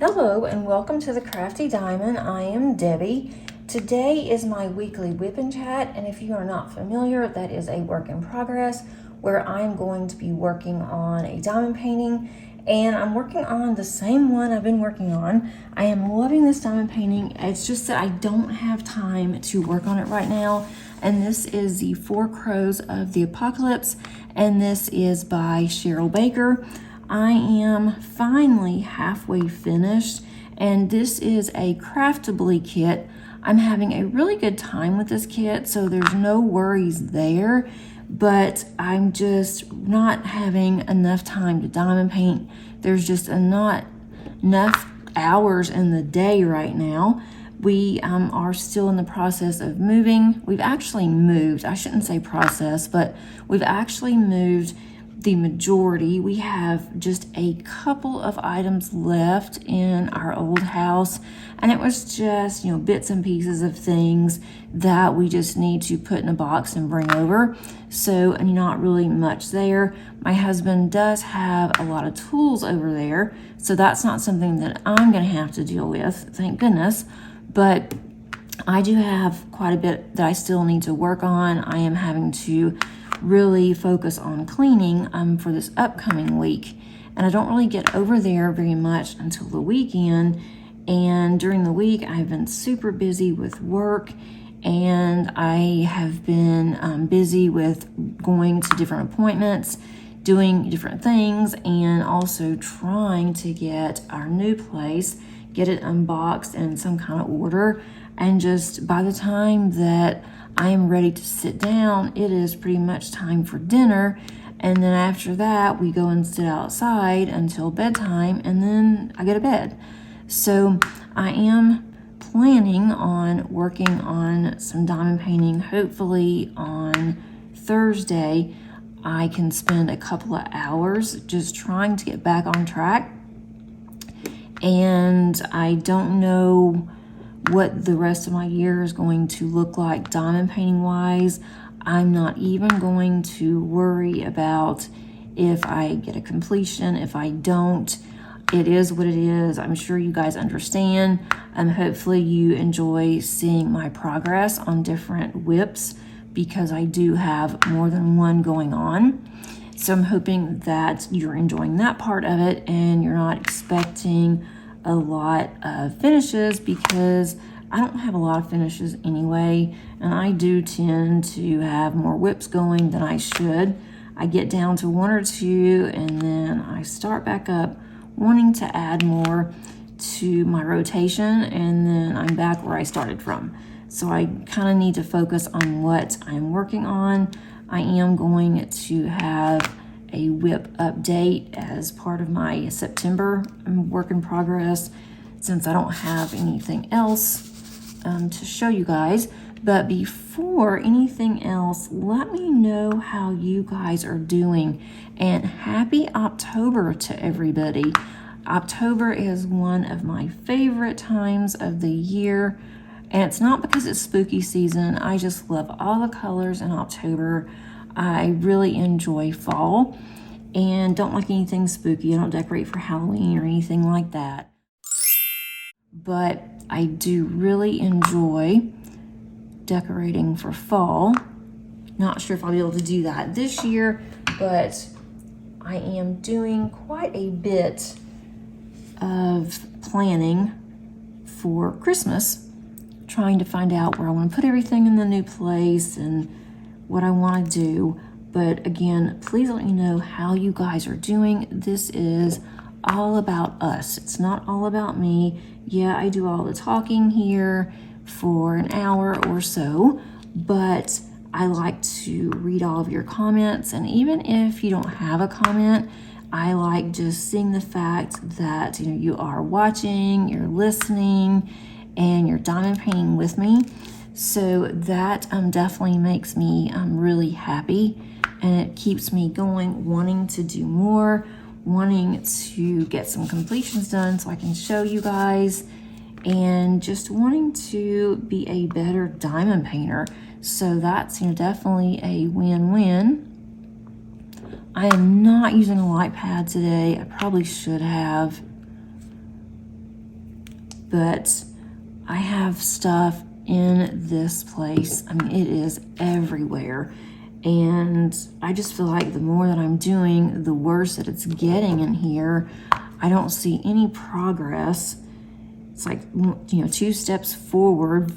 Hello and welcome to the Crafty Diamond. I am Debbie. Today is my weekly whip and chat, and if you are not familiar, that is a work in progress where I am going to be working on a diamond painting, and I'm working on the same one I've been working on. I am loving this diamond painting. It's just that I don't have time to work on it right now, and this is the Four Crows of the Apocalypse, and this is by Cheryl Baker. I am finally halfway finished, and this is a Craftably kit. I'm having a really good time with this kit, so there's no worries there, but I'm just not having enough time to diamond paint. There's just not enough hours in the day right now. We are still in the process of moving. We've actually moved, I shouldn't say process, but we've actually moved the majority. We have just a couple of items left in our old house, and it was just, bits and pieces of things that we just need to put in a box and bring over. So, not really much there. My husband does have a lot of tools over there, so that's not something that I'm going to have to deal with, thank goodness. But I do have quite a bit that I still need to work on. I am having to really focus on cleaning for this upcoming week, and I don't really get over there very much until the weekend. And during the week I've been super busy with work, and I have been busy with going to different appointments, doing different things, and also trying to get our new place, get it unboxed in some kind of order. And just by the time that I am ready to sit down, it is pretty much time for dinner. And then after that, we go and sit outside until bedtime, and then I go to bed. So I am planning on working on some diamond painting. Hopefully on Thursday, I can spend a couple of hours just trying to get back on track. And I don't know what the rest of my year is going to look like diamond painting wise. I'm not even going to worry about if I get a completion. If I don't, it is what it is. I'm sure you guys understand. Hopefully you enjoy seeing my progress on different whips, because I do have more than one going on. So I'm hoping that you're enjoying that part of it and you're not expecting a lot of finishes, because I don't have a lot of finishes anyway, and I do tend to have more whips going than I should. I get down to one or two, and then I start back up wanting to add more to my rotation, and then I'm back where I started from. So I kind of need to focus on what I'm working on. I am going to have a whip update as part of my September work in progress, since I don't have anything else to show you guys. But before anything else, let me know how you guys are doing, and happy October to everybody. October is one of my favorite times of the year, and it's not because it's spooky season. I just love all the colors in October. I really enjoy fall and don't like anything spooky. I don't decorate for Halloween or anything like that. But I do really enjoy decorating for fall. Not sure if I'll be able to do that this year, but I am doing quite a bit of planning for Christmas, trying to find out where I want to put everything in the new place and what I want to do. But again, please let me know how you guys are doing. This is all about us. It's not all about me. Yeah, I do all the talking here for an hour or so, but I like to read all of your comments. And even if you don't have a comment, I like just seeing the fact that you are watching, you're listening, and you're diamond painting with me. So that definitely makes me really happy, and it keeps me going, wanting to do more, wanting to get some completions done so I can show you guys, and just wanting to be a better diamond painter. So that's definitely a win-win. I am not using a light pad today. I probably should have. but I have stuff in this place. I mean, it is everywhere. And I just feel like the more that I'm doing, the worse that it's getting in here. I don't see any progress. It's like, 2 steps forward,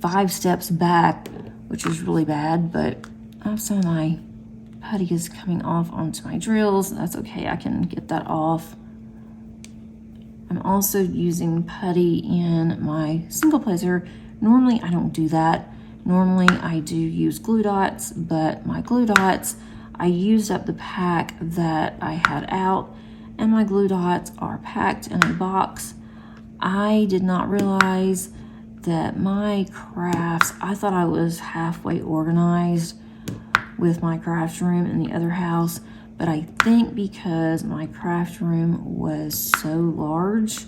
5 steps back, which is really bad. But some of my putty is coming off onto my drills. That's okay, I can get that off. I'm also using putty in my single placer. Normally I don't do that. Normally I do use glue dots, but my glue dots, I used up the pack that I had out, and my glue dots are packed in a box. I did not realize that my crafts, I thought I was halfway organized with my craft room in the other house, but I think because my craft room was so large,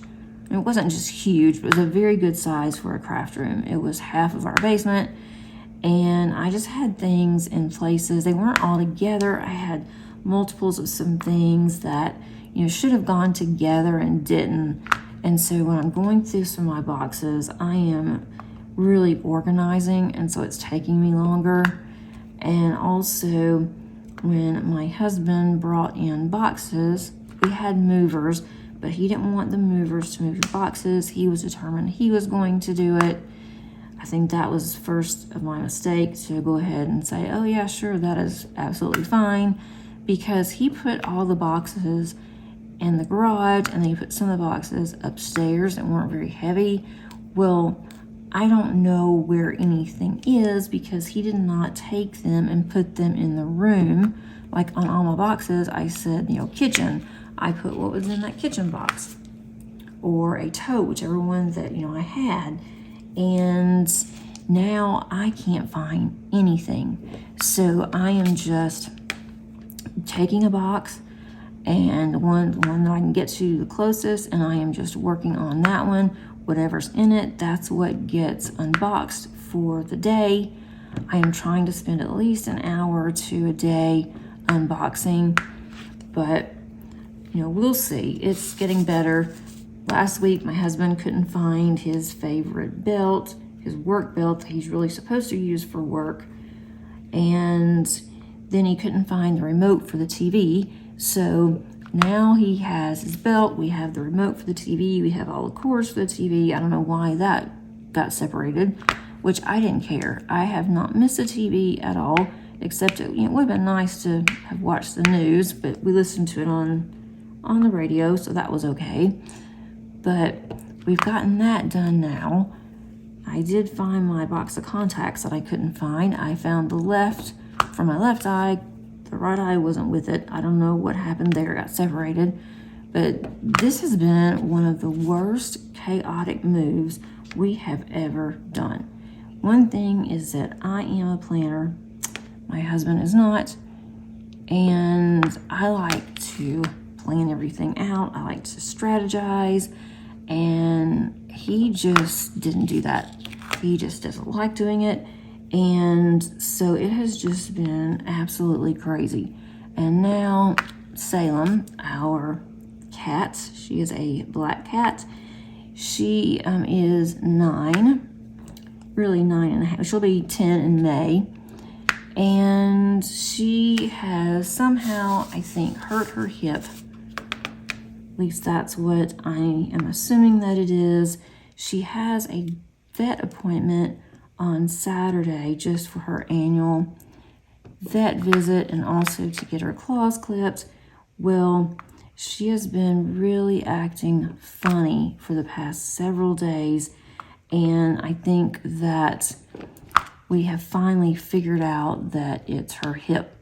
it wasn't just huge, but it was a very good size for a craft room. It was half of our basement, and I just had things in places. They weren't all together. I had multiples of some things that, should have gone together and didn't. And so when I'm going through some of my boxes, I am really organizing, and so it's taking me longer. And also, when my husband brought in boxes, we had movers, but he didn't want the movers to move the boxes. He was determined he was going to do it. I think that was first of my mistake, to go ahead and say, oh yeah, sure, that is absolutely fine, because he put all the boxes in the garage, and then he put some of the boxes upstairs that weren't very heavy. Well, I don't know where anything is, because he did not take them and put them in the room. Like on all my boxes, I said, kitchen. I put what was in that kitchen box, or a tote, whichever one that, I had. And now I can't find anything. So I am just taking a box, and one that I can get to the closest, and I am just working on that one. Whatever's in it, that's what gets unboxed for the day. I am trying to spend at least an hour or 2 a day unboxing, but we'll see. It's getting better. Last week, my husband couldn't find his favorite belt, his work belt that he's really supposed to use for work, and then he couldn't find the remote for the TV. So now he has his belt, we have the remote for the TV, we have all the cords for the TV. I don't know why that got separated, which I didn't care. I have not missed a TV at all, except it would have been nice to have watched the news, but we listened to it on the radio, so that was okay. But we've gotten that done now. I did find my box of contacts that I couldn't find. I found the left for my left eye. The right eye wasn't with it. I don't know what happened there, it got separated. But this has been one of the worst chaotic moves we have ever done. One thing is that I am a planner. My husband is not. And I like to plan everything out. I like to strategize. And he just didn't do that. He just doesn't like doing it. And so it has just been absolutely crazy. And now Salem, our cat, she is a black cat. She is 9, really 9.5. She'll be 10 in May. And she has somehow, I think, hurt her hip. At least that's what I am assuming that it is. She has a vet appointment on Saturday just for her annual vet visit, and also to get her claws clipped. Well, she has been really acting funny for the past several days, and I think that we have finally figured out that it's her hip.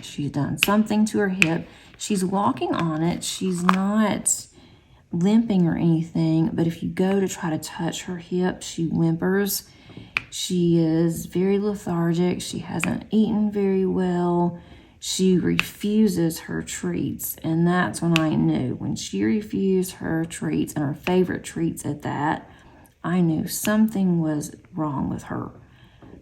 She's done something to her hip. She's walking on it. She's not limping or anything, but if you go to try to touch her hip, she whimpers. She is very lethargic. She hasn't eaten very well. She refuses her treats, and that's when I knew. When she refused her treats, and her favorite treats at that, I knew something was wrong with her.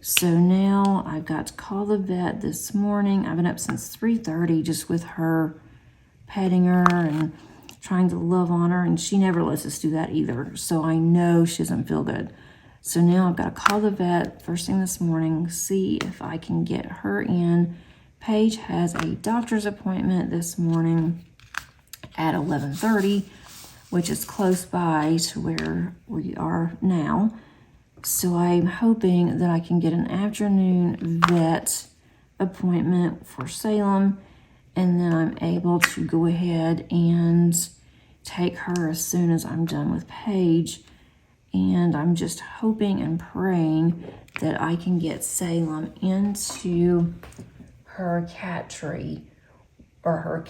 So now I've got to call the vet this morning. I've been up since 3:30 just with her, petting her, and trying to love on her, and she never lets us do that either. So I know she doesn't feel good. So now I've got to call the vet first thing this morning, see if I can get her in. Paige has a doctor's appointment this morning at 11:30, which is close by to where we are now. So I'm hoping that I can get an afternoon vet appointment for Salem, and then I'm able to go ahead and take her as soon as I'm done with Paige. And I'm just hoping and praying that I can get Salem into her cat tree, or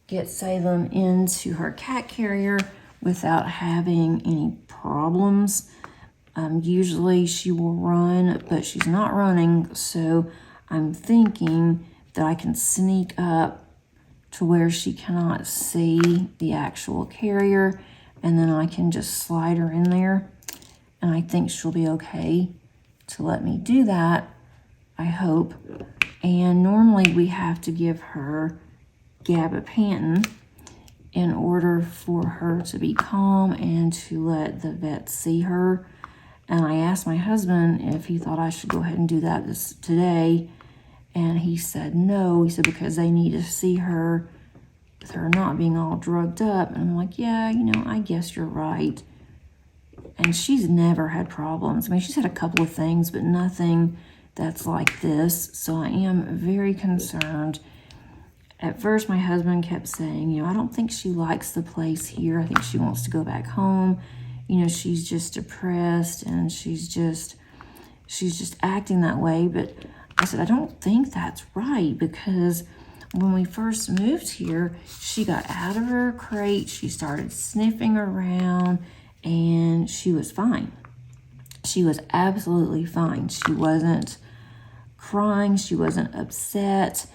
get Salem into her cat carrier without having any problems. Usually she will run, but she's not running, so I'm thinking that I can sneak up to where she cannot see the actual carrier, and then I can just slide her in there, and I think she'll be okay to let me do that, I hope. And normally we have to give her gabapentin in order for her to be calm and to let the vet see her. And I asked my husband if he thought I should go ahead and do that today, and he said no. He said because they need to see her with her not being all drugged up. And I'm like, yeah, I guess you're right. And she's never had problems. I mean, she's had a couple of things, but nothing that's like this. So I am very concerned. At first, my husband kept saying, I don't think she likes the place here. I think she wants to go back home. She's just depressed, and she's just acting that way. But I said, I don't think that's right, because when we first moved here, she got out of her crate, she started sniffing around, and she was fine. She was absolutely fine. She wasn't crying, she wasn't upset,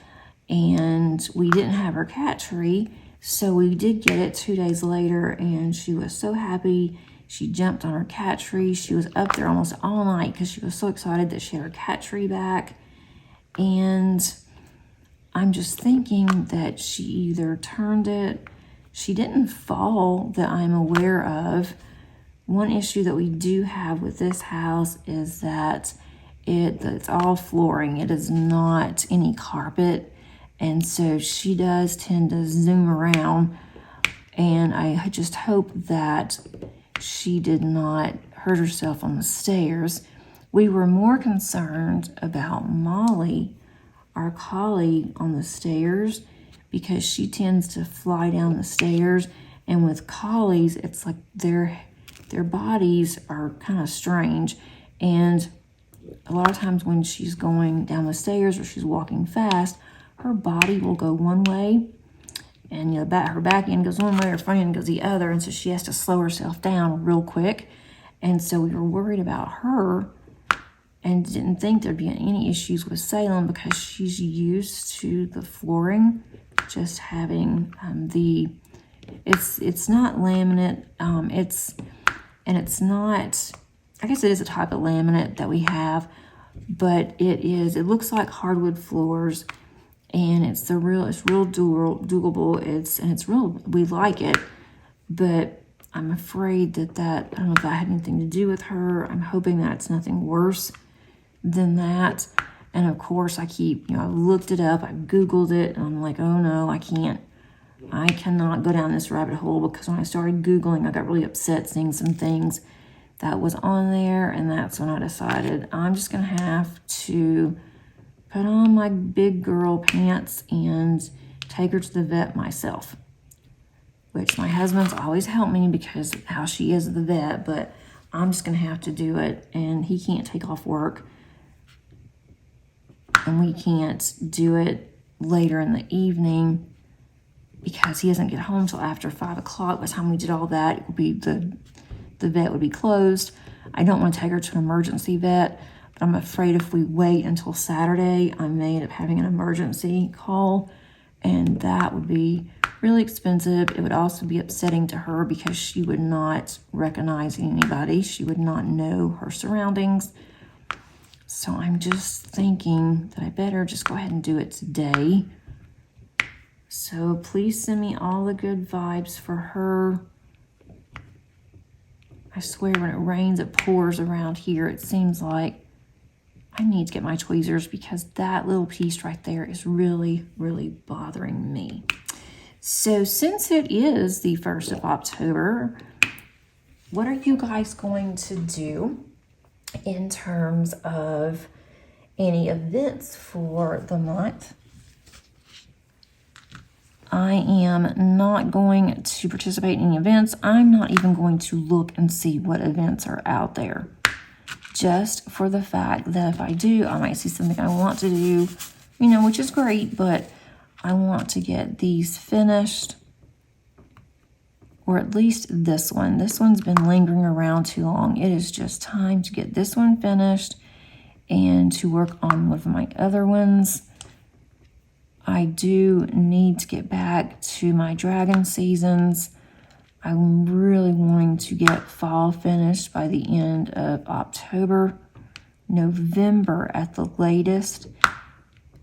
and we didn't have her cat tree, so we did get it 2 days later, and she was so happy. She jumped on her cat tree. She was up there almost all night because she was so excited that she had her cat tree back. And I'm just thinking that she either turned it, she didn't fall that I'm aware of. One issue that we do have with this house is that it's all flooring. It is not any carpet. And so she does tend to zoom around. And I just hope that she did not hurt herself on the stairs. We were more concerned about Molly, our collie, on the stairs, because she tends to fly down the stairs. And with collies, it's like their bodies are kind of strange. And a lot of times when she's going down the stairs or she's walking fast, her body will go one way, and her back end goes one way, her front end goes the other, and so she has to slow herself down real quick. And so we were worried about her and didn't think there'd be any issues with Salem because she's used to the flooring, just having it's not laminate, it's not, I guess it is a type of laminate that we have, but it looks like hardwood floors. And it's real durable. We like it, but I'm afraid that I don't know if that had anything to do with her. I'm hoping that it's nothing worse than that. And of course, I looked it up, I Googled it, and I'm like, oh no, I cannot go down this rabbit hole, because when I started Googling, I got really upset seeing some things that was on there, and that's when I decided I'm just gonna have to put on my big girl pants and take her to the vet myself, which my husband's always helped me because of how she is at the vet, but I'm just going to have to do it, and he can't take off work, and we can't do it later in the evening because he doesn't get home till after 5 o'clock. By the time we did all that, it would be the vet would be closed. I don't want to take her to an emergency vet, I'm afraid if we wait until Saturday, I may end up having an emergency call, and that would be really expensive. It would also be upsetting to her because she would not recognize anybody. She would not know her surroundings. So I'm just thinking that I better just go ahead and do it today. So please send me all the good vibes for her. I swear when it rains, it pours around here. It seems like I need to get my tweezers because that little piece right there is really, really bothering me. So since it is the 1st of October, what are you guys going to do in terms of any events for the month? I am not going to participate in any events. I'm not even going to look and see what events are out there. Just for the fact that if I do, I might see something I want to do, you know, which is great, but I want to get these finished. Or at least this one. This one's been lingering around too long. It is just time to get this one finished and to work on one of my other ones. I do need to get back to my dragon seasons. I'm really wanting to get fall finished by the end of October, November at the latest.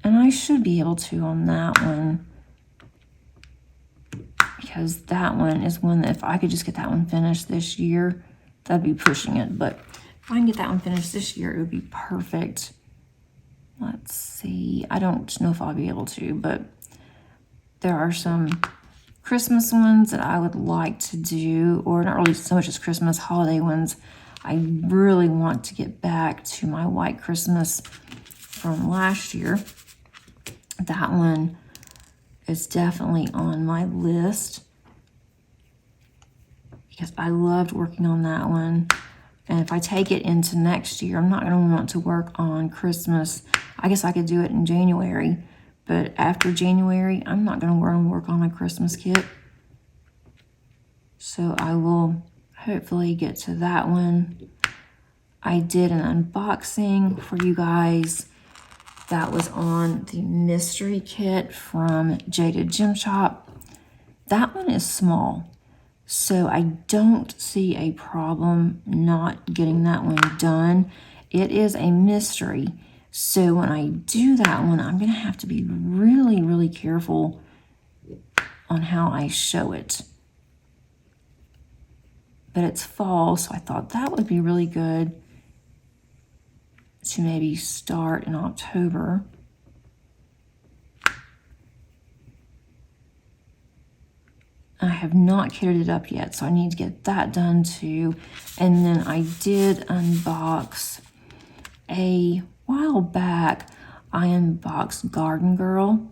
And I should be able to on that one, because that one is one that if I could just get that one finished this year, that'd be pushing it. But if I can get that one finished this year, it would be perfect. Let's see. I don't know if I'll be able to, but there are some Christmas ones that I would like to do, or not really so much as Christmas, holiday ones. I really want to get back to my White Christmas from last year. That one is definitely on my list because I loved working on that one. And if I take it into next year, I'm not going to want to work on Christmas. I guess I could do it in January, but after January, I'm not going to work on a Christmas kit. So I will hopefully get to that one. I did an unboxing for you guys. That was on the mystery kit from Jaded Gem Shop. That one is small, so I don't see a problem not getting that one done. It is a mystery, so when I do that one, I'm going to have to be really, really careful on how I show it. But it's fall, so I thought that would be really good to maybe start in October. I have not kitted it up yet, so I need to get that done too. And then I did unbox a while back. I unboxed Garden Girl,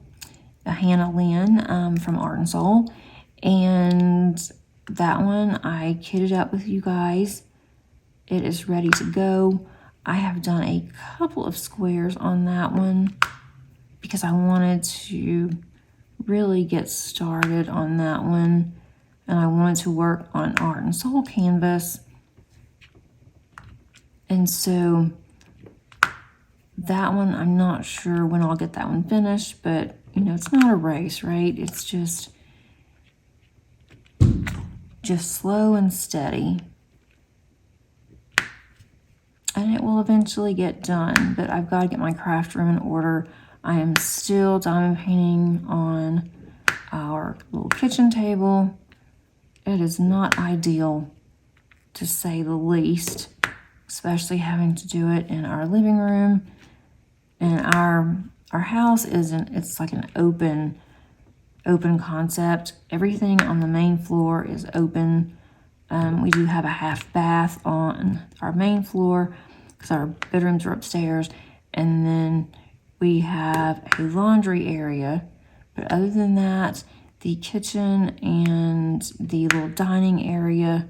a Hannah Lynn from Art and Soul, and that one I kitted up with you guys. It is ready to go. I have done a couple of squares on that one because I wanted to really get started on that one, and I wanted to work on Art and Soul canvas. And so that one, I'm not sure when I'll get that one finished, but you know, it's not a race, right? It's just slow and steady. And it will eventually get done, but I've got to get my craft room in order. I am still diamond painting on our little kitchen table. It is not ideal, to say the least, especially having to do it in our living room. And our house it's like an open concept. Everything on the main floor is open. We do have a half bath on our main floor because our bedrooms are upstairs. And then we have a laundry area. But other than that, the kitchen and the little dining area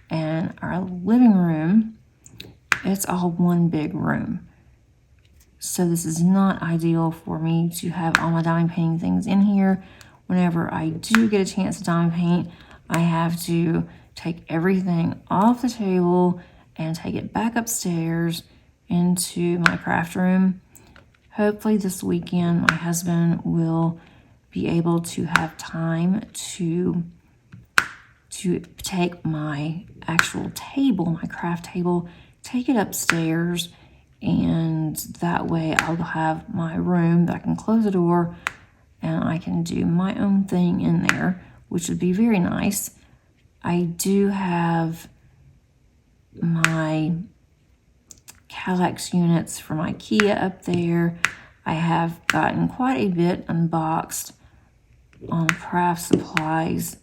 and our living room, it's all one big room. So this is not ideal for me to have all my diamond painting things in here. Whenever I do get a chance to diamond paint, I have to take everything off the table and take it back upstairs into my craft room. Hopefully this weekend my husband will be able to have time to take my actual table, my craft table, take it upstairs, and that way I'll have my room that I can close the door and I can do my own thing in there, which would be very nice. I do have my Kallax units from IKEA up there. I have gotten quite a bit unboxed on craft supplies.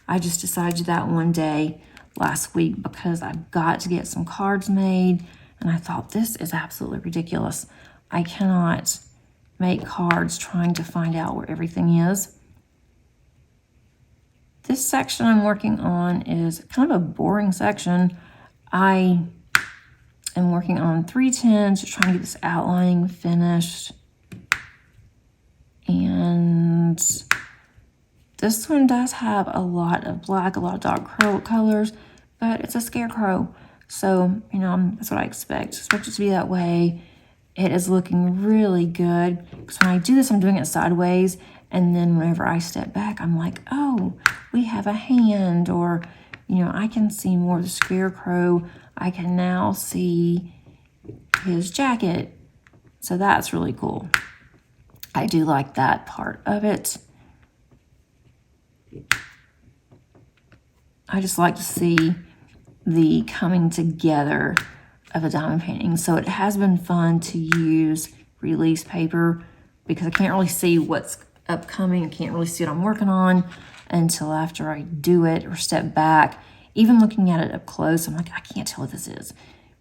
I just decided that one day last week because I've got to get some cards made, and I thought this is absolutely ridiculous. I cannot make cards trying to find out where everything is. This section I'm working on is kind of a boring section. I am working on 310s, just trying to get this outlining finished. And this one does have a lot of black, a lot of dark colors, but it's a scarecrow. So, you know, that's what I expect. I expect it to be that way. It is looking really good. Because when I do this, I'm doing it sideways. And then whenever I step back, I'm like, oh, we have a hand. Or, you know, I can see more of the scarecrow. I can now see his jacket. So that's really cool. I do like that part of it. I just like to see the coming together of a diamond painting. So it has been fun to use release paper because I can't really see what's upcoming. I can't really see what I'm working on until after I do it or step back. Even looking at it up close, I'm like, I can't tell what this is.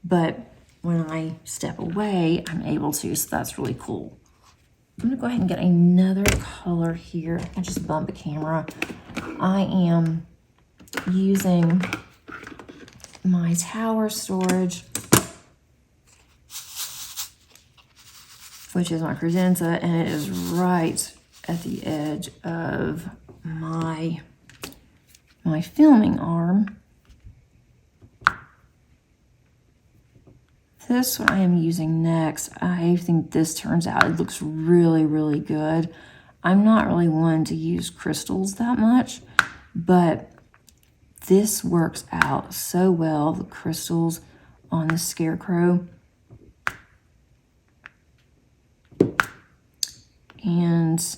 But when I step away, I'm able to, so that's really cool. I'm gonna go ahead and get another color here. I just bumped the camera. I am using my tower storage, which is my credenza, and it is right at the edge of my filming arm. This one I am using next. I think this turns out, it looks really, really good. I'm not really one to use crystals that much, but this works out so well, the crystals on the scarecrow. And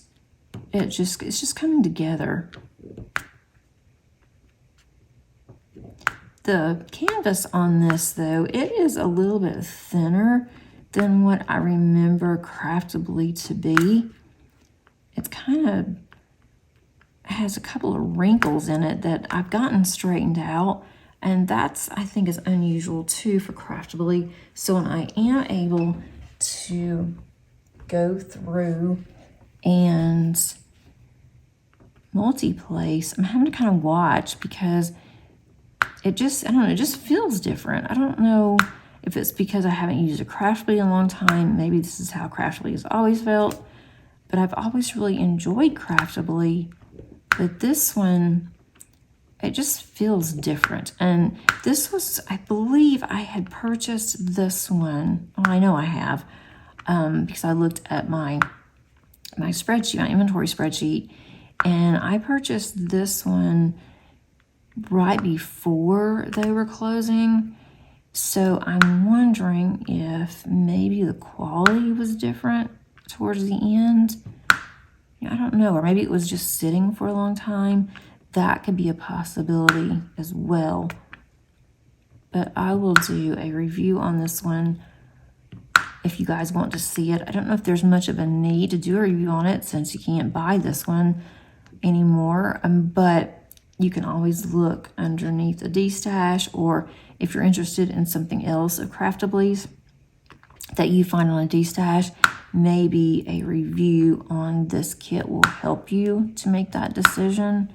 it's just coming together. The canvas on this, though, it is a little bit thinner than what I remember Craftibly to be. It's kind of has a couple of wrinkles in it that I've gotten straightened out, and that's, I think, is unusual too for Craftibly. So when I am able to go through and multi-place, I'm having to kind of watch because it just, I don't know, it just feels different. I don't know if it's because I haven't used a Craftibly in a long time. Maybe this is how Craftibly has always felt, but I've always really enjoyed Craftibly. But this one, it just feels different. And this was, I believe I had purchased this one. Oh, I know I have, because I looked at my spreadsheet, my inventory spreadsheet, and I purchased this one right before they were closing. So I'm wondering if maybe the quality was different towards the end. I don't know, or maybe it was just sitting for a long time. That could be a possibility as well. But I will do a review on this one if you guys want to see it. I don't know if there's much of a need to do a review on it since you can't buy this one anymore, but you can always look underneath the D-stash, or if you're interested in something else of Craftiblies that you find on a D-stash, maybe a review on this kit will help you to make that decision.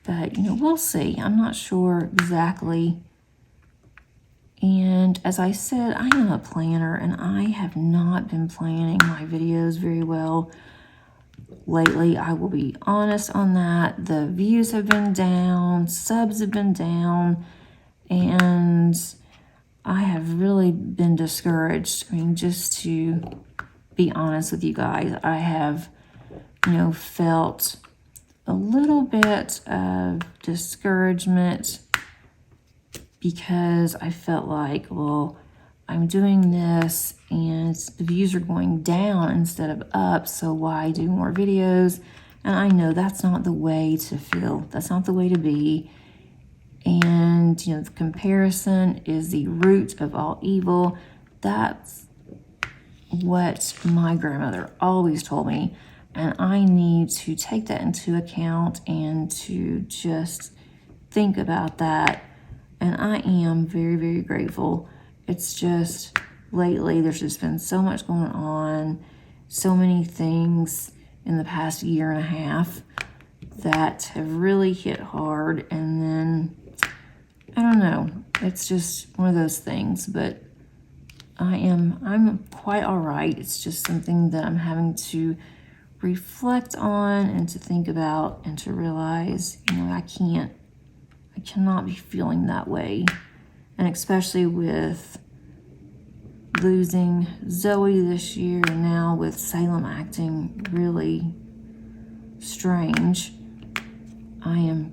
But, you know, we'll see. I'm not sure exactly. And as I said, I am a planner, and I have not been planning my videos very well lately. I will be honest on that. The views have been down, subs have been down, and I have really been discouraged. I mean, just to be honest with you guys, I have, you know, felt a little bit of discouragement because I felt like, well, I'm doing this and the views are going down instead of up, so why do more videos? And I know that's not the way to feel. That's not the way to be. And, the comparison is the root of all evil. That's what my grandmother always told me. And I need to take that into account and to just think about that. And I am very, very grateful. It's just lately there's just been so much going on, so many things in the past year and a half that have really hit hard. And then, I don't know, it's just one of those things, but I'm quite all right. It's just something that I'm having to reflect on and to think about and to realize, I cannot be feeling that way. And especially with losing Zoe this year and now with Salem acting really strange, I am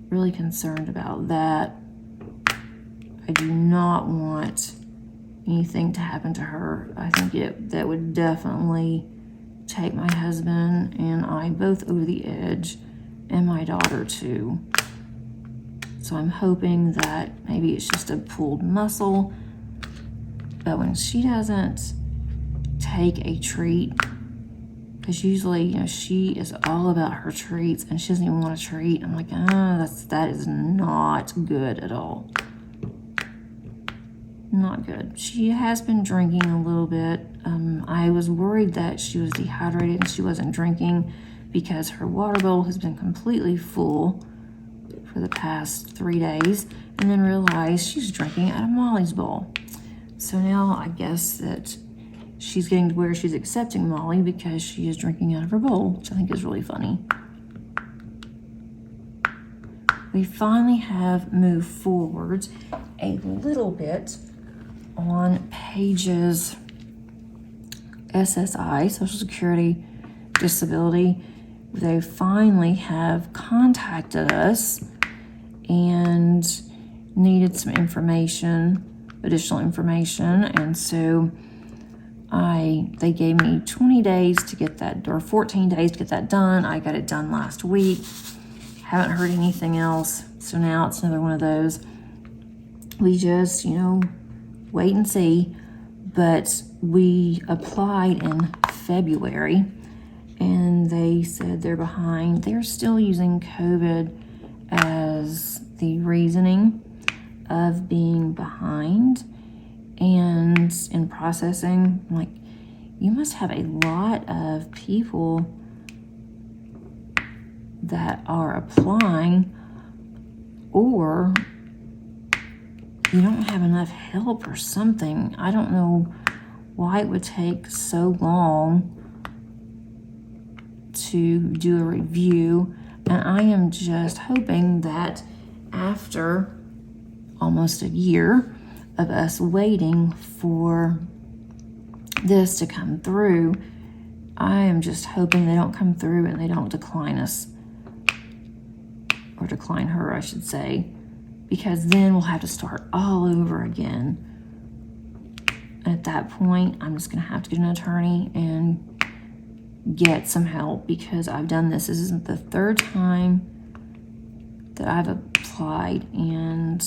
really concerned about that. I do not want anything to happen to her. I think that would definitely take my husband and I both over the edge, and my daughter too. So I'm hoping that maybe it's just a pulled muscle, but when she doesn't take a treat, because usually, she is all about her treats and she doesn't even want a treat. I'm like, that is not good at all. Not good. She has been drinking a little bit. I was worried that she was dehydrated and she wasn't drinking because her water bowl has been completely full for the past 3 days, and then realized she's drinking out of Molly's bowl. So now I guess that she's getting to where she's accepting Molly because she is drinking out of her bowl, which I think is really funny. We finally have moved forward a little bit on Paige's SSI, Social Security Disability. They finally have contacted us and needed some additional information, and so they gave me 20 days to get that, or 14 days to get that done. I got it done last week. Haven't heard anything else, so now it's another one of those. We just, wait and see. But we applied in February, and they said they're behind. They're still using COVID as the reasoning of being behind and in processing. Like, you must have a lot of people that are applying, or you don't have enough help or something. I don't know why it would take so long to do a review. And I am just hoping that after almost a year of us waiting for this to come through, I am just hoping they don't come through and they don't decline us, or decline her, I should say, because then we'll have to start all over again. At that point, I'm just going to have to get an attorney and get some help, because I've done this. This isn't the third time that I've applied, and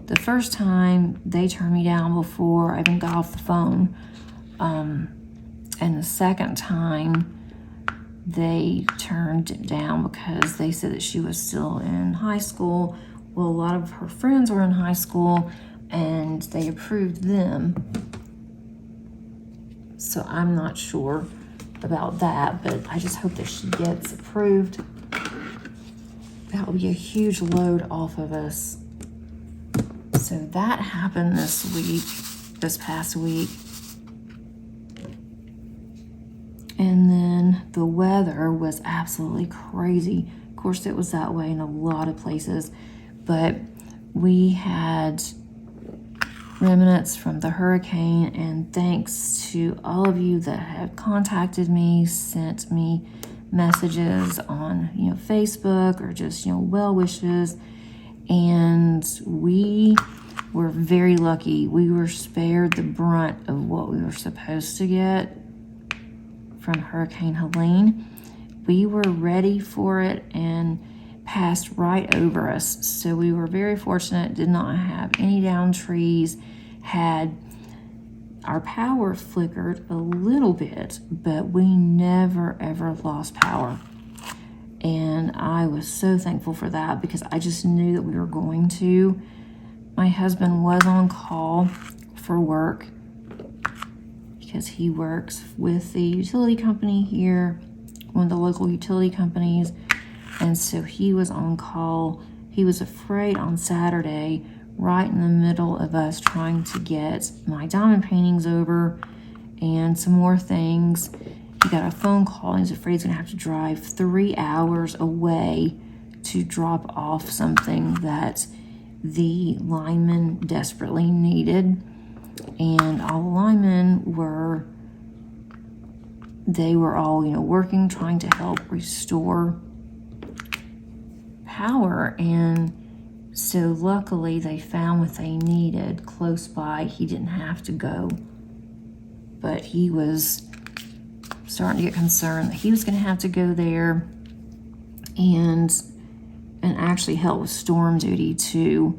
the first time they turned me down before I even got off the phone, and the second time they turned it down because they said that she was still in high school. Well, a lot of her friends were in high school and they approved them. So I'm not sure about that, but I just hope that she gets approved. That will be a huge load off of us. So that happened this past week. And then the weather was absolutely crazy. Of course, it was that way in a lot of places, but we had remnants from the hurricane, and thanks to all of you that have contacted me, sent me messages on Facebook, or just well wishes, and we we're very lucky. We were spared the brunt of what we were supposed to get from Hurricane Helene. We were ready for it and passed right over us. So we were very fortunate, did not have any downed trees, had our power flickered a little bit, but we never ever lost power. And I was so thankful for that because I just knew that we were going to. My husband was on call for work because he works with the utility company here, one of the local utility companies. And so he was on call. He was afraid on Saturday, right in the middle of us trying to get my diamond paintings over and some more things. He got a phone call and he's afraid he's gonna have to drive 3 hours away to drop off something that the linemen desperately needed. And all the linemen were all, working, trying to help restore power. And so luckily they found what they needed close by. He didn't have to go, but he was starting to get concerned that he was going to have to go there and actually help with storm duty too.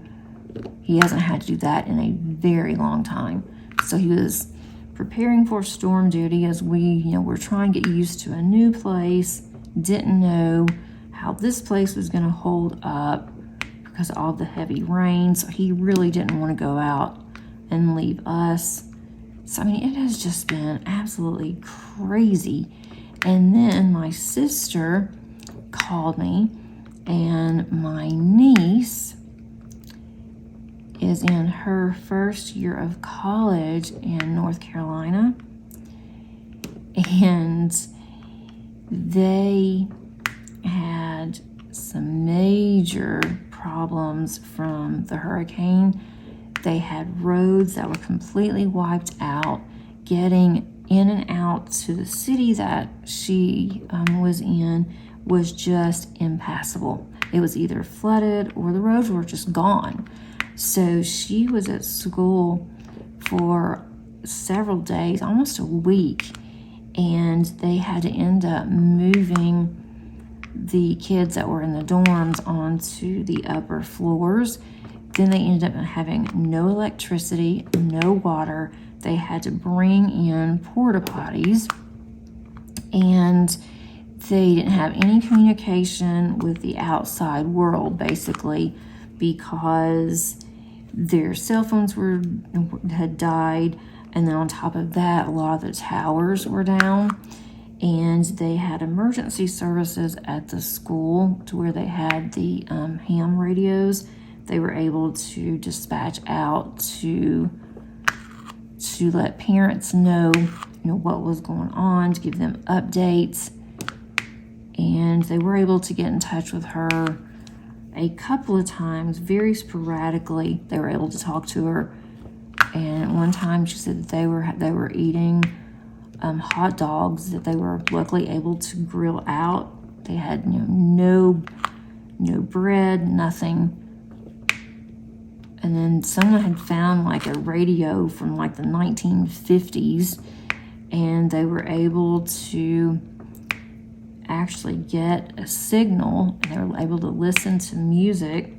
He hasn't had to do that in a very long time. So he was preparing for storm duty as we, were trying to get used to a new place, didn't know how this place was going to hold up because of all the heavy rain. So he really didn't want to go out and leave us. So, it has just been absolutely crazy. And then my sister called me, and my niece is in her first year of college in North Carolina. And they had some major problems from the hurricane. They had roads that were completely wiped out. Getting in and out to the city that she was in was just impassable. It was either flooded or the roads were just gone. So she was at school for several days, almost a week, and they had to end up moving the kids that were in the dorms onto the upper floors. Then they ended up having no electricity, no water. They had to bring in porta potties, and they didn't have any communication with the outside world, basically, because their cell phones had died, and then on top of that, a lot of the towers were down. And they had emergency services at the school to where they had the ham radios. They were able to dispatch out to let parents know, what was going on, to give them updates. And they were able to get in touch with her a couple of times, very sporadically. They were able to talk to her. And one time she said that they were eating hot dogs that they were luckily able to grill out. They had no bread, nothing. And then someone had found like a radio from like the 1950s, and they were able to actually get a signal, and they were able to listen to music.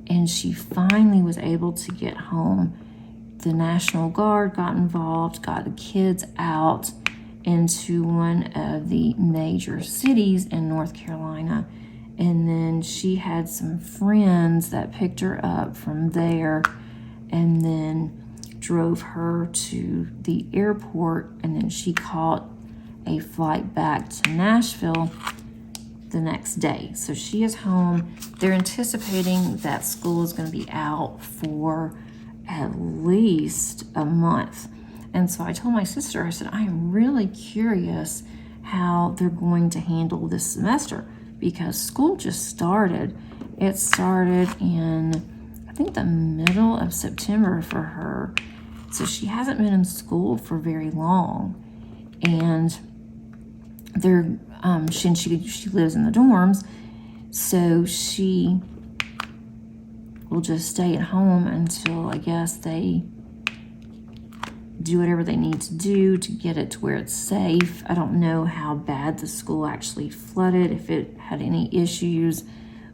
And she finally was able to get home. The National Guard got involved, got the kids out into one of the major cities in North Carolina. And then she had some friends that picked her up from there and then drove her to the airport. And then she caught a flight back to Nashville the next day. So she is home. They're anticipating that school is going to be out for at least a month. And so I told my sister, I said, I am really curious how they're going to handle this semester, because school just started. It started in, I think, the middle of September for her. So she hasn't been in school for very long. And they're, she lives in the dorms. So she will just stay at home until, I guess, they do whatever they need to do to get it to where it's safe. I don't know how bad the school actually flooded, if it had any issues,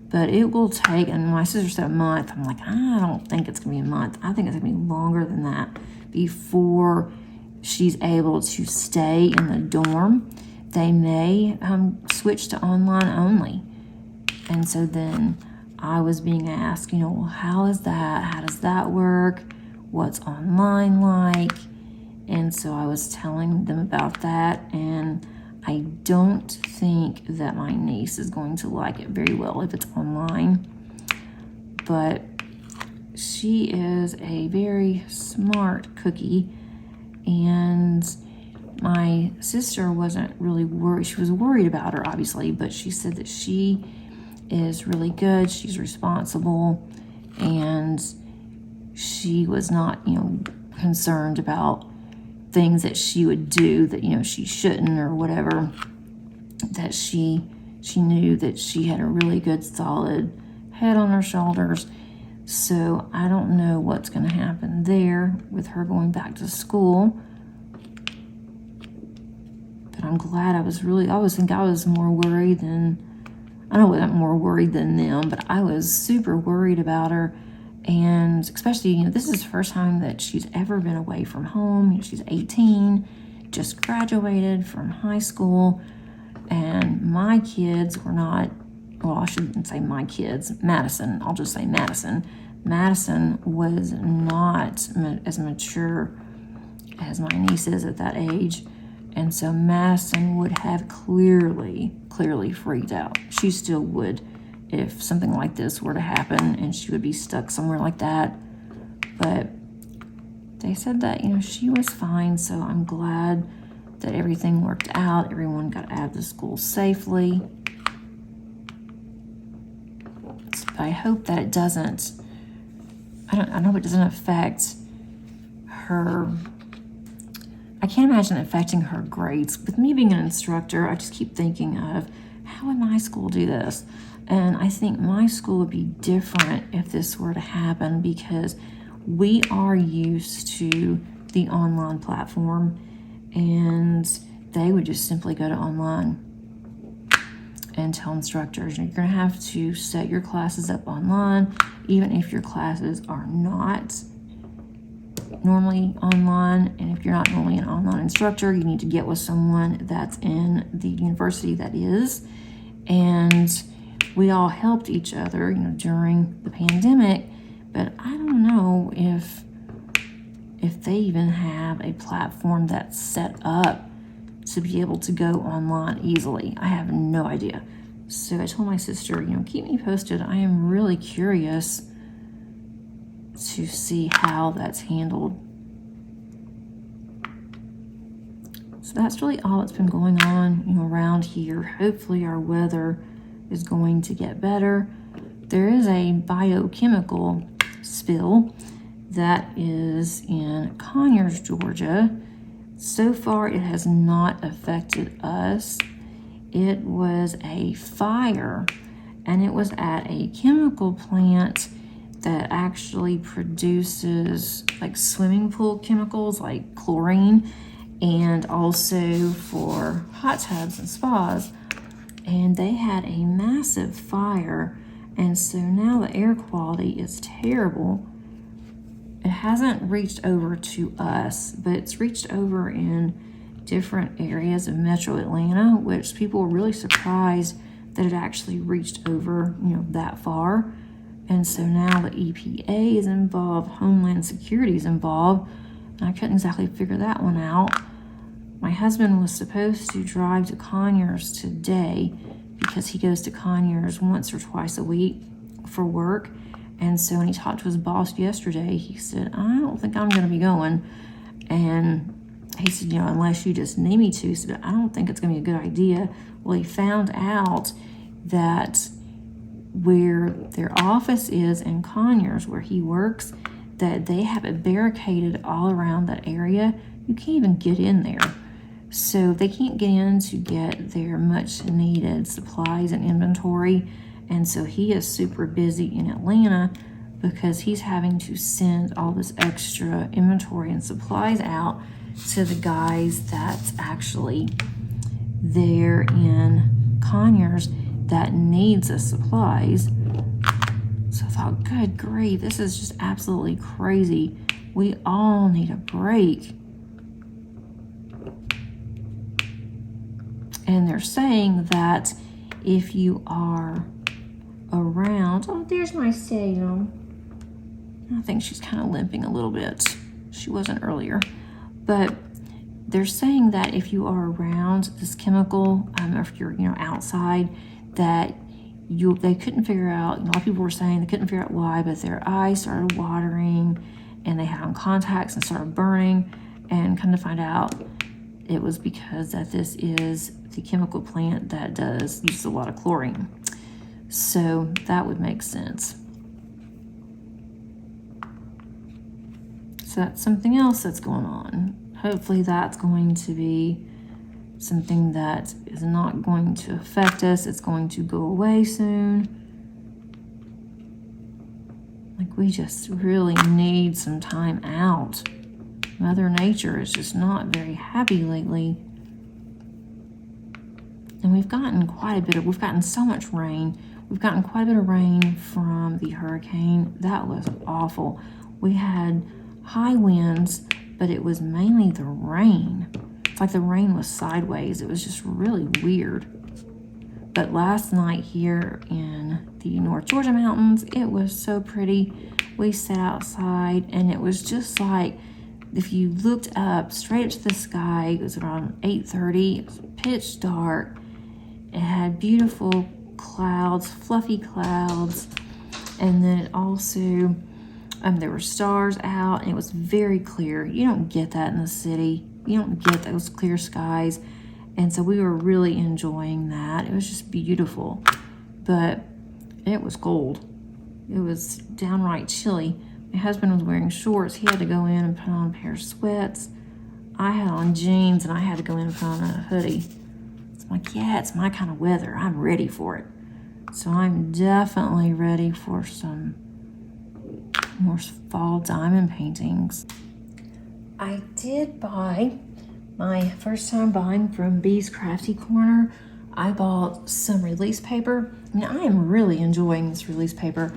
but it will take, and my sister said a month. I'm like, I don't think it's gonna be a month. I think it's gonna be longer than that before she's able to stay in the dorm. They may switch to online only. And so then I was being asked, well, how is that? How does that work? What's online like? And so I was telling them about that, and I don't think that my niece is going to like it very well if it's online. But she is a very smart cookie, and my sister wasn't really worried. She was worried about her, obviously, but she said that she is really good. She's responsible, and she was not, concerned about things that she would do that, she shouldn't or whatever. That she knew that she had a really good, solid head on her shoulders. So I don't know what's going to happen there with her going back to school. But I'm glad. I was more worried than, I wasn't more worried than them, but I was super worried about her. And especially, this is the first time that she's ever been away from home. She's 18, just graduated from high school, and my kids were not, well, I shouldn't say my kids, Madison, I'll just say Madison. Madison was not as mature as my niece is at that age. And so Madison would have clearly freaked out. She still would if something like this were to happen, and she would be stuck somewhere like that. But they said that, she was fine. So I'm glad that everything worked out. Everyone got out of the school safely. But I hope that it doesn't, I know it doesn't affect her. I can't imagine it affecting her grades. With me being an instructor, I just keep thinking of, how would my school do this? And I think my school would be different if this were to happen, because we are used to the online platform, and they would just simply go to online and tell instructors, you're going to have to set your classes up online, even if your classes are not normally online. And if you're not normally an online instructor, you need to get with someone that's in the university that is. And we all helped each other, during the pandemic, but I don't know if they even have a platform that's set up to be able to go online easily. I have no idea. So I told my sister, keep me posted. I am really curious to see how that's handled. So that's really all that's been going on, around here. Hopefully our weather is going to get better. There is a biochemical spill that is in Conyers, Georgia. So far, it has not affected us. It was a fire, and it was at a chemical plant that actually produces like swimming pool chemicals like chlorine, and also for hot tubs and spas. And they had a massive fire, and so now the air quality is terrible. It hasn't reached over to us, but it's reached over in different areas of metro Atlanta, which people were really surprised that it actually reached over, that far. And so now the EPA is involved, Homeland Security is involved, and I couldn't exactly figure that one out. My husband was supposed to drive to Conyers today because he goes to Conyers once or twice a week for work. And so when he talked to his boss yesterday, he said, I don't think I'm going to be going. And he said, unless you just need me to. He said, I don't think it's going to be a good idea. Well, he found out that where their office is in Conyers, where he works, that they have it barricaded all around that area. You can't even get in there. So they can't get in to get their much needed supplies and inventory. And so he is super busy in Atlanta, because he's having to send all this extra inventory and supplies out to the guys that's actually there in Conyers that needs the supplies. So I thought, good grief, this is just absolutely crazy. We all need a break. And they're saying that if you are around, oh, there's my Salem. I think she's kind of limping a little bit. She wasn't earlier. But they're saying that if you are around this chemical, or if you're, outside, that they couldn't figure out, a lot of people were saying they couldn't figure out why, but their eyes started watering and they had on contacts and started burning, and come to find out it was because that this is the chemical plant that uses a lot of chlorine. So that would make sense. So that's something else that's going on. Hopefully that's going to be something that is not going to affect us. It's going to go away soon. Like, we just really need some time out. Mother Nature is just not very happy lately. And we've gotten so much rain. We've gotten quite a bit of rain from the hurricane. That was awful. We had high winds, but it was mainly the rain. It's like the rain was sideways. It was just really weird. But last night here in the North Georgia mountains, it was so pretty. We sat outside and it was just like, if you looked up, straight up to the sky, it was around 8:30, it was pitch dark. It had beautiful clouds, fluffy clouds, and then it also, there were stars out, and it was very clear. You don't get that in the city. You don't get those clear skies, and so we were really enjoying that. It was just beautiful, but it was cold. It was downright chilly. My husband was wearing shorts. He had to go in and put on a pair of sweats. I had on jeans, and I had to go in and put on a hoodie. It's like, yeah, it's my kind of weather. I'm ready for it. So I'm definitely ready for some more fall diamond paintings. I did buy, my first time buying from Bee's Crafty Corner, I bought some release paper. I am really enjoying this release paper.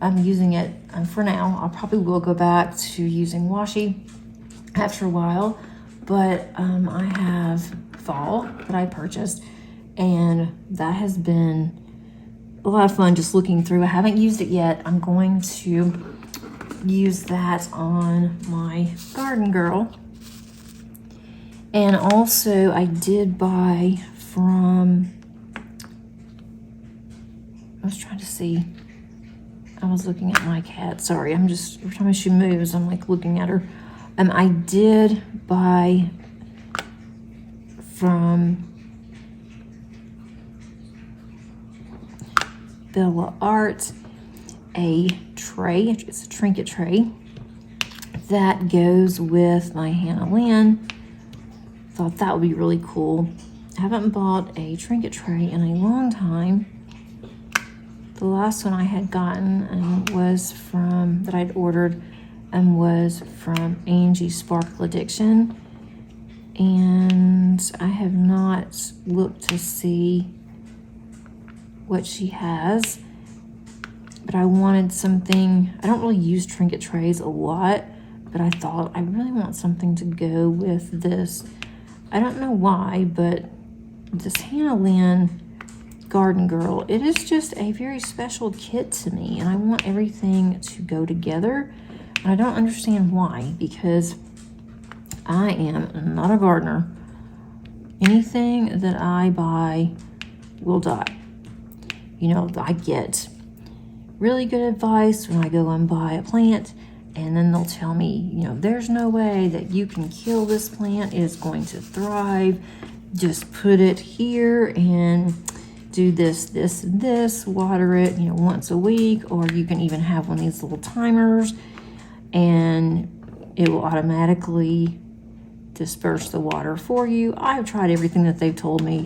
I'm using it for now. I probably will go back to using washi after a while, but I have fall that I purchased, and that has been a lot of fun just looking through. I haven't used it yet. I'm going to use that on my Garden Girl. And also I did buy from, I was trying to see, I was looking at my cat. Sorry, I'm just, every time she moves, I'm like looking at her. I did buy from Bella Art a tray. It's a trinket tray that goes with my Hannah Lynn. Thought that would be really cool. I haven't bought a trinket tray in a long time. The last one I had gotten was from, that I'd ordered, was from Angie Sparkle Addiction. And I have not looked to see what she has, but I wanted something. I don't really use trinket trays a lot, but I thought I really want something to go with this. I don't know why, but this Hannah Lynn Garden Girl, it is just a very special kit to me, and I want everything to go together. And I don't understand why, because I am not a gardener. Anything that I buy will die. I get really good advice when I go and buy a plant, and then they'll tell me, there's no way that you can kill this plant. It is going to thrive. Just put it here and do this, this, and this. Water it, once a week, or you can even have one of these little timers, and it will automatically disperse the water for you. I've tried everything that they've told me.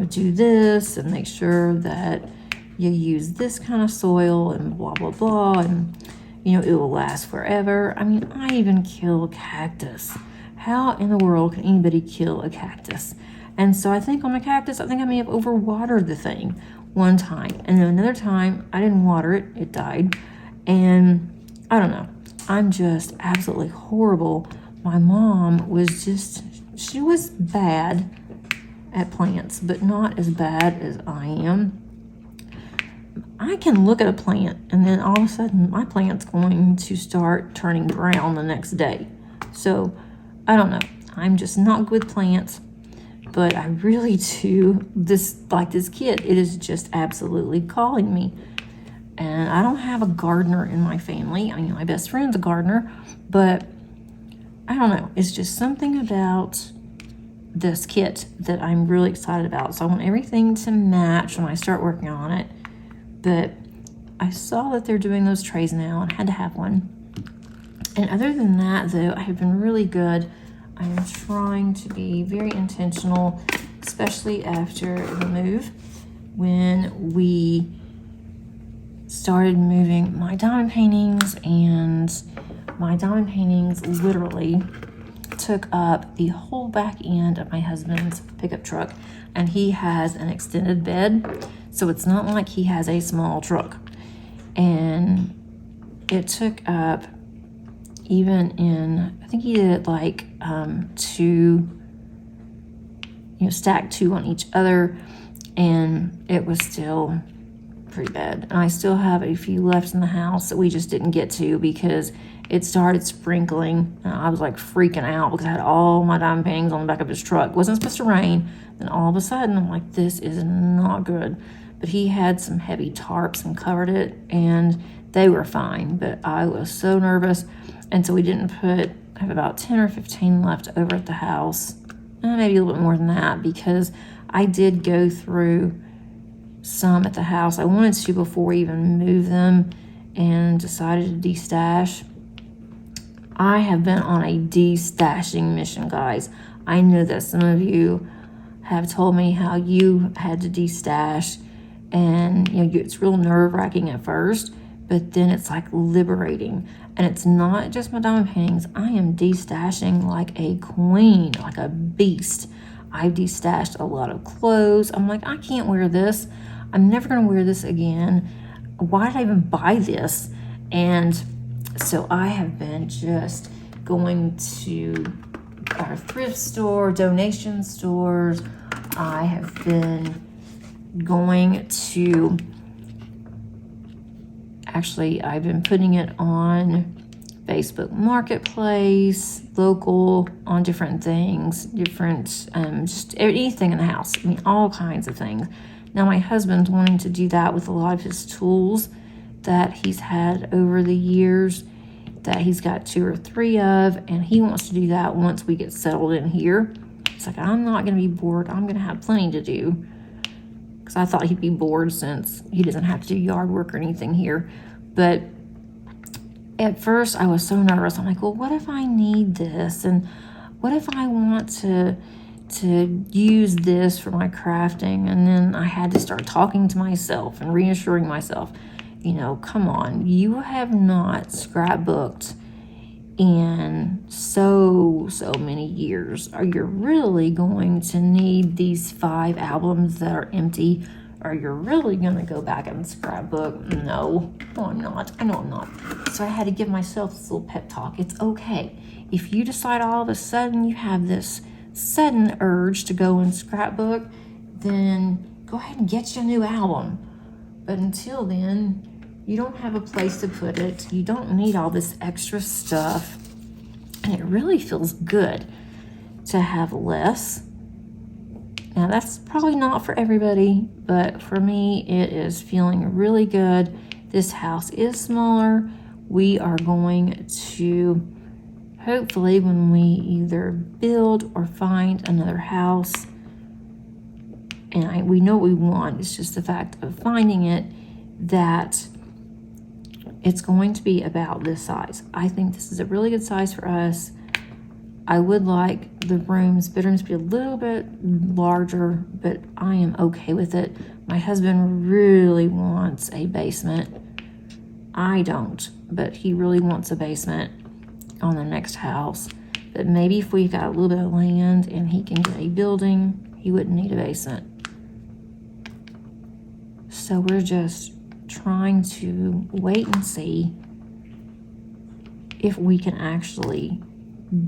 Do this and make sure that you use this kind of soil and blah, blah, blah. And you know, it will last forever. I mean, I even kill a cactus. How in the world can anybody kill a cactus? And so I think on my cactus, I think I may have overwatered the thing one time. And then another time, I didn't water it. It died. And I don't know. I'm just absolutely horrible. My mom was just, she was bad at plants, but not as bad as I am. I can look at a plant and then all of a sudden my plant's going to start turning brown the next day. So I don't know. I'm just not good with plants, but I really do like this kid. It is just absolutely calling me. And I don't have a gardener in my family. I mean, my best friend's a gardener, but I don't know. It's just something about this kit that I'm really excited about. So I want everything to match when I start working on it. But I saw that they're doing those trays now and had to have one. And other than that, though, I have been really good. I am trying to be very intentional, especially after the move. When we started moving my diamond paintings, and my diamond paintings literally took up the whole back end of my husband's pickup truck, and he has an extended bed, so it's not like he has a small truck. And it took up, even in, I think he did like two, you know, stacked two on each other, and it was still pretty bad. And I still have a few left in the house that we just didn't get to because it started sprinkling. I was like freaking out because I had all my diamond paintings on the back of his truck. It wasn't supposed to rain. Then all of a sudden I'm like, this is not good. But he had some heavy tarps and covered it, and they were fine. But I was so nervous. And so we didn't put, I have about 10 or 15 left over at the house. Maybe a little bit more than that, because I did go through some at the house. I wanted to before we even move them, and decided to destash. I have been on a destashing mission, guys. I know that some of you have told me how you had to destash, and you know, it's real nerve-wracking at first, but then it's like liberating. And it's not just my diamond paintings. I am destashing like a queen, like a beast. I've destashed a lot of clothes. I'm like, I can't wear this. I'm never gonna wear this again. Why did I even buy this? And so I have been just going to our thrift store, donation stores. I have been going to, actually, I've been putting it on Facebook Marketplace, local, on different things, different, just anything in the house. I mean, all kinds of things. Now, my husband's wanting to do that with a lot of his tools that he's had over the years, that he's got 2 or 3 of, and he wants to do that once we get settled in here. It's like, I'm not going to be bored. I'm going to have plenty to do. Because I thought he'd be bored since he doesn't have to do yard work or anything here. But at first I was so nervous. I'm like, well, what if I need this? And what if I want to use this for my crafting? And then I had to start talking to myself and reassuring myself, you know, come on, you have not scrapbooked in so many years. Are you really going to need these 5 albums that are empty? Are you really going to go back and scrapbook? No, I'm not. I know I'm not. So I had to give myself this little pep talk. It's okay. If you decide all of a sudden you have this sudden urge to go and scrapbook, then go ahead and get you a new album. But until then, you don't have a place to put it. You don't need all this extra stuff. And it really feels good to have less. Now, that's probably not for everybody, but for me, it is feeling really good. This house is smaller. We are going to, hopefully, when we either build or find another house, and we know what we want, it's just the fact of finding it, that it's going to be about this size. I think this is a really good size for us. I would like the bedrooms to be a little bit larger, but I am okay with it. My husband really wants a basement, I don't, but he really wants a basement on the next house. But maybe if we got a little bit of land and he can get a building, he wouldn't need a basement. So we're just trying to wait and see if we can actually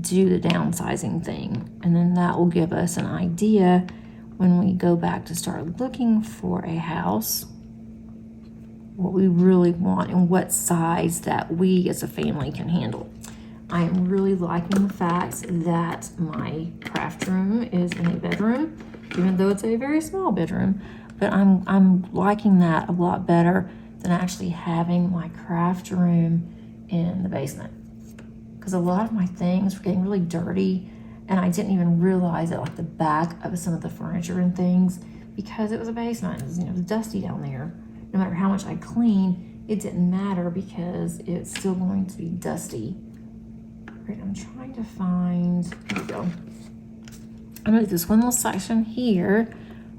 do the downsizing thing. And then that will give us an idea when we go back to start looking for a house, what we really want and what size that we as a family can handle. I am really liking the fact that my craft room is in a bedroom, even though it's a very small bedroom, but I'm liking that a lot better than actually having my craft room in the basement. Because a lot of my things were getting really dirty, and I didn't even realize it, like the back of some of the furniture and things, because it was a basement. It was, it was dusty down there. No matter how much I clean, it didn't matter because it's still going to be dusty. Right, I'm trying to find, here we go. I'm gonna do this one little section here.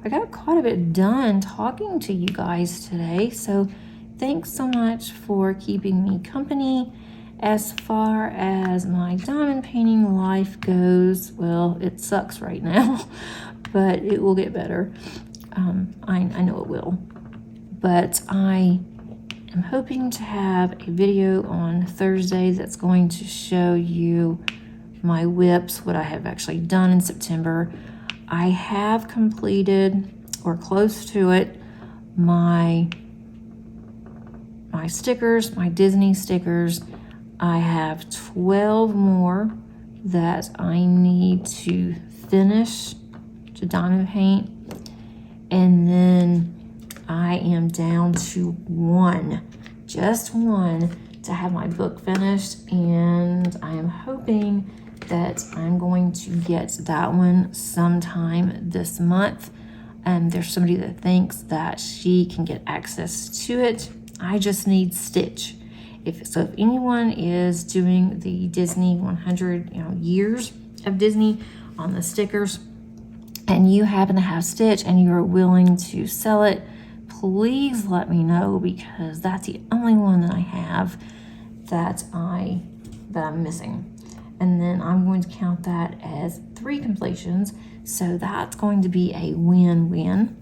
I got quite a bit done talking to you guys today, so thanks so much for keeping me company. As far as my diamond painting life goes, well, it sucks right now, but it will get better. I know it will. But I am hoping to have a video on Thursday that's going to show you my whips, what I have actually done in September. I have completed, or close to it, my stickers, my Disney stickers. I have 12 more that I need to finish to diamond paint, and then I am down to one, just one, to have my book finished, and I am hoping that I'm going to get that one sometime this month. And there's somebody that thinks that she can get access to it. I just need Stitch. If anyone is doing the Disney 100 years of Disney on the stickers, and you happen to have Stitch and you are willing to sell it, please let me know, because that's the only one that I have that I'm missing. And then I'm going to count that as 3 completions. So that's going to be a win-win.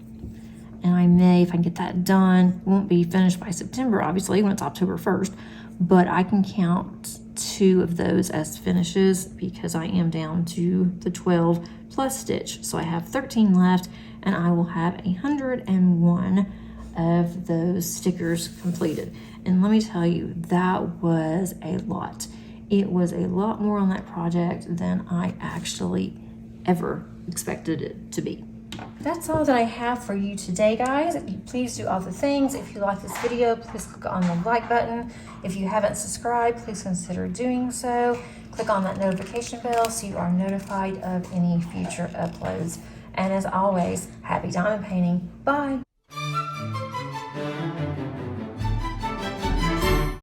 And I may, if I can get that done, won't be finished by September, obviously, when it's October 1st, but I can count 2 of those as finishes because I am down to the 12 plus Stitch. So I have 13 left, and I will have 101 of those stickers completed. And let me tell you, that was a lot. It was a lot more on that project than I actually ever expected it to be. That's all that I have for you today, guys. Please do all the things. If you like this video, please click on the like button. If you haven't subscribed, please consider doing so. Click on that notification bell so you are notified of any future uploads. And as always, happy diamond painting. Bye.